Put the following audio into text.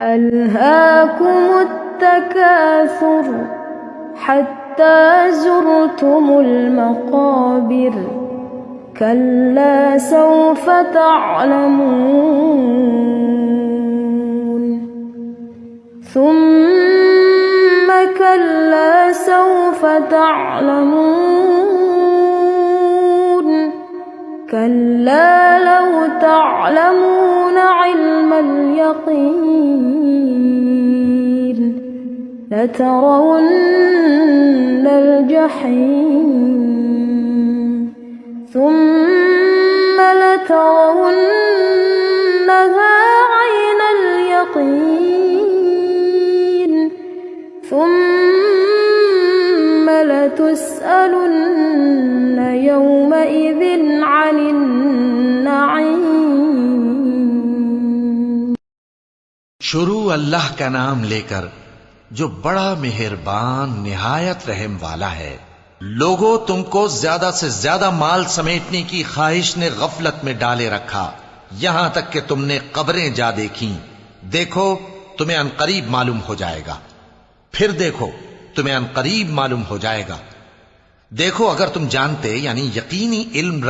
ألهاكم التكاثر حتى زرتم المقابر كلا سوف تعلمون ثم كلا سوف تعلمون كلا لو تعلمون علم اليقين لترون الجحيم ثم لترونها عين اليقين ثم لتسألن يومئذ عن النعيم। शुरू अल्लाह का नाम लेकर जो बड़ा मेहरबान निहायत रहम वाला है। लोगों, तुमको ज्यादा से ज्यादा माल समेटने की ख्वाहिश ने गफलत में डाले रखा, यहां तक कि तुमने कब्रें जा देखी। देखो तुम्हें अनकरीब मालूम हो जाएगा, फिर देखो तुम्हें अनकरीब मालूम हो जाएगा। देखो अगर तुम जानते यानी यकीनी इल्म